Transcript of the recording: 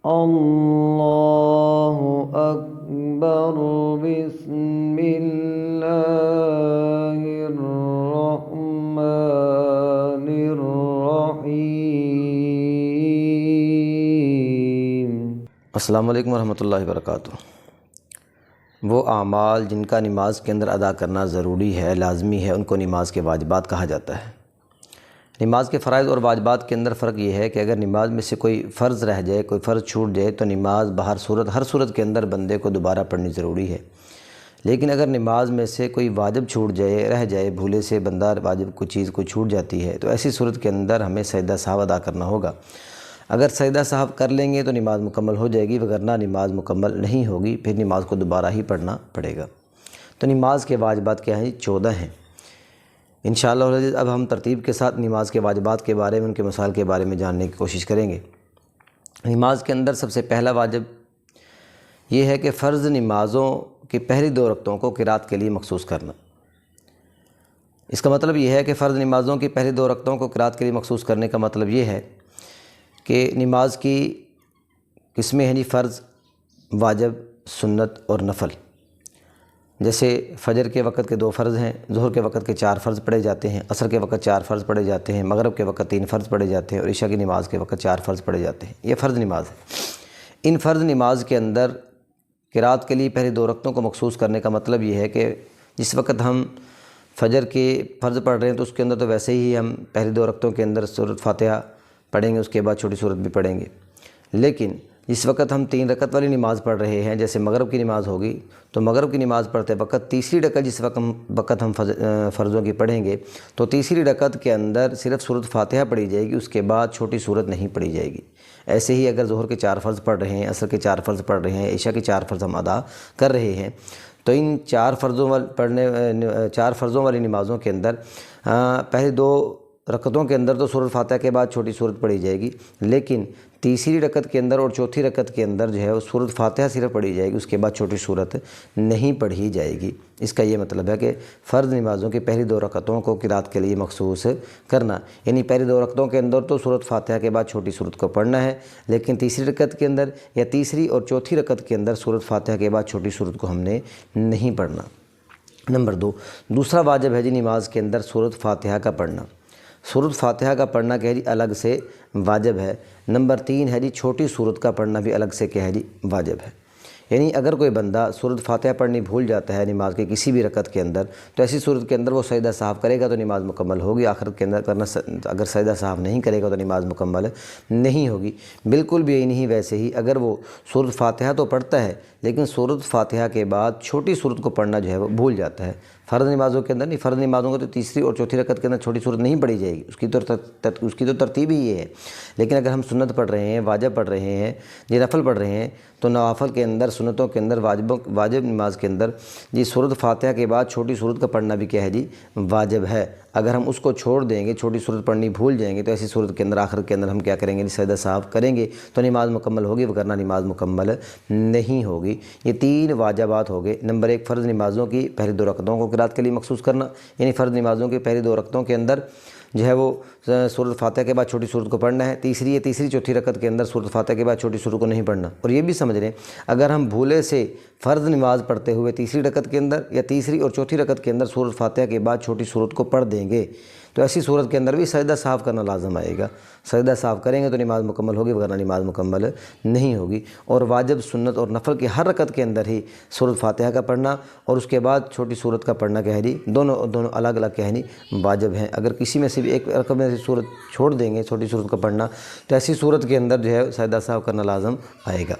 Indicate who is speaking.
Speaker 1: اللہ اکبر بسم اللہ الرحمن الرحیم۔
Speaker 2: السلام علیکم ورحمۃ اللہ وبرکاتہ۔ وہ اعمال جن کا نماز کے اندر ادا کرنا ضروری ہے، لازمی ہے، ان کو نماز کے واجبات کہا جاتا ہے۔ نماز کے فرائض اور واجبات کے اندر فرق یہ ہے کہ اگر نماز میں سے کوئی فرض رہ جائے، کوئی فرض چھوٹ جائے تو نماز ہر صورت کے اندر بندے کو دوبارہ پڑھنی ضروری ہے۔ لیکن اگر نماز میں سے کوئی واجب چھوٹ جائے، رہ جائے، بھولے سے بندہ واجب کوئی چیز کو چھوٹ جاتی ہے تو ایسی صورت کے اندر ہمیں سجدہ سہو ادا کرنا ہوگا۔ اگر سجدہ سہو کر لیں گے تو نماز مکمل ہو جائے گی، وگرنہ نماز مکمل نہیں ہوگی، پھر نماز کو دوبارہ ہی پڑھنا پڑے گا۔ تو نماز کے واجبات کیا ہیں؟ 14 ہیں۔ انشاءاللہ اب ہم ترتیب کے ساتھ نماز کے واجبات کے بارے میں، ان کے مسائل کے بارے میں جاننے کی کوشش کریں گے۔ نماز کے اندر سب سے پہلا واجب یہ ہے کہ فرض نمازوں کی پہلی 2 رکعتوں کو قرات کے لیے مخصوص کرنا۔ اس کا مطلب یہ ہے کہ فرض نمازوں کی پہلی 2 رکعتوں کو قرات کے لیے مخصوص کرنے کا مطلب یہ ہے کہ نماز کی قسمیں ہیں فرض، واجب، سنت اور نفل۔ جیسے فجر کے وقت کے 2 فرض ہیں، ظہر کے وقت کے 4 فرض پڑھے جاتے ہیں، عصر کے وقت 4 فرض پڑھے جاتے ہیں، مغرب کے وقت 3 فرض پڑھے جاتے ہیں اور عشاء کی نماز کے وقت 4 فرض پڑھے جاتے ہیں۔ یہ فرض نماز ہے۔ ان فرض نماز کے اندر قرات کے لیے پہلی 2 رکعتوں کو مخصوص کرنے کا مطلب یہ ہے کہ جس وقت ہم فجر کے فرض پڑھ رہے ہیں تو اس کے اندر تو ویسے ہی ہم پہلی 2 رکعتوں کے اندر سورۃ فاتحہ پڑھیں گے، اس کے بعد چھوٹی سورت بھی پڑھیں گے۔ لیکن جس وقت ہم 3 رکعت والی نماز پڑھ رہے ہیں، جیسے مغرب کی نماز ہوگی، تو مغرب کی نماز پڑھتے وقت تیسری رکعت جس وقت ہم فرضوں کی پڑھیں گے تو تیسری رکعت کے اندر صرف سورۃ فاتحہ پڑھی جائے گی، اس کے بعد چھوٹی سورت نہیں پڑھی جائے گی۔ ایسے ہی اگر ظہر کے 4 فرض پڑھ رہے ہیں، عصر کے 4 فرض پڑھ رہے ہیں، عشاء کے 4 فرض ہم ادا کر رہے ہیں تو ان 4 فرضوں والی نمازوں کے اندر پہلی 2 رکعتوں کے اندر تو سورۃ فاتحہ کے بعد چھوٹی سورت پڑھی جائے گی، لیکن تیسری رکعت کے اندر اور چوتھی رکعت کے اندر جو ہے وہ سورۃ فاتحہ صرف پڑھی جائے گی، اس کے بعد چھوٹی سورت نہیں پڑھی جائے گی۔ اس کا یہ مطلب ہے کہ فرض نمازوں کی پہلی 2 رکعتوں کو قرات کے لیے مخصوص کرنا، یعنی پہلی 2 رکعتوں کے اندر تو سورۃ فاتحہ کے بعد چھوٹی سورت کو پڑھنا ہے، لیکن تیسری رکعت کے اندر یا تیسری اور چوتھی رکعت کے اندر سورۃ فاتحہ کے بعد چھوٹی سورت کو ہم نے نہیں پڑھنا۔ نمبر 2، دوسرا واجب ہے نماز کے اندر سورۃ فاتحہ کا پڑھنا۔ سورۃ فاتحہ کا پڑھنا کیا ہے الگ سے واجب ہے۔ نمبر 3 ہے چھوٹی سورت کا پڑھنا بھی الگ سے کیا ہے واجب ہے۔ یعنی اگر کوئی بندہ سورۃ فاتحہ پڑھنی بھول جاتا ہے نماز کے کسی بھی رکعت کے اندر تو ایسی صورت کے اندر وہ سجدہ سہو کرے گا تو نماز مکمل ہوگی، آخرت کے اندر اگر سجدہ سہو نہیں کرے گا تو نماز مکمل نہیں ہوگی۔ بالکل بھی نہیں ویسے ہی اگر وہ سورۃ فاتحہ تو پڑھتا ہے لیکن سورۃ فاتحہ کے بعد چھوٹی سورت کو پڑھنا جو ہے وہ بھول جاتا ہے، فرض نمازوں کے اندر نہیں، فرض نمازوں کو تو تیسری اور چوتھی رکعت کے اندر چھوٹی سورت نہیں پڑھی جائے گی، اس کی تو ترتیب ہی یہ ہے۔ لیکن اگر ہم سنت پڑھ رہے ہیں، واجب پڑھ رہے ہیں، یہ نفل پڑھ رہے ہیں تو نوافل کے اندر، سنتوں کے اندر، واجب نماز کے اندر سورۃ فاتحہ کے بعد چھوٹی سورت کا پڑھنا بھی کیا ہے واجب ہے۔ اگر ہم اس کو چھوڑ دیں گے، چھوٹی سورت پڑھنی بھول جائیں گے تو ایسی صورت کے اندر آخرت کے اندر ہم کیا کریں گے؟ سجدہ سہو کریں گے تو نماز مکمل ہوگی، وگرنہ نماز مکمل نہیں ہوگی۔ یہ 3 واجبات ہو گئے۔ نمبر 1، فرض نمازوں کی پہلی 2 رکعتوں کو قرات کے لیے مخصوص کرنا، یعنی فرض نمازوں کی پہلی 2 رکعتوں کے اندر جو ہے وہ سورۃ فاتحہ کے بعد چھوٹی سورت کو پڑھنا ہے۔ تیسری چوتھی رکعت کے اندر سورۃ فاتحہ کے بعد چھوٹی سورت کو نہیں پڑھنا۔ اور یہ بھی سمجھ لیں اگر ہم بھولے سے فرض نماز پڑھتے ہوئے تیسری رکعت کے اندر یا تیسری اور چوتھی رکعت کے اندر سورۃ فاتحہ کے بعد چھوٹی سورت کو پڑھ دیں گے تو ایسی صورت کے اندر بھی سجدہ سہو کرنا لازم آئے گا۔ سجدہ سہو کریں گے تو نماز مکمل ہوگی، وگرنہ نماز مکمل نہیں ہوگی۔ اور واجب، سنت اور نفل کی ہر رکعت کے اندر ہی سورۃ فاتحہ کا پڑھنا اور اس کے بعد چھوٹی سورت کا پڑھنا کیا ہے دونوں الگ الگ کیا ہے واجب ہیں۔ اگر کسی میں سے بھی ایک رکعت میں سے سورت چھوڑ دیں گے چھوٹی سورت کا پڑھنا تو ایسی صورت کے اندر جو ہے سجدہ سہو کرنا لازم آئے گا۔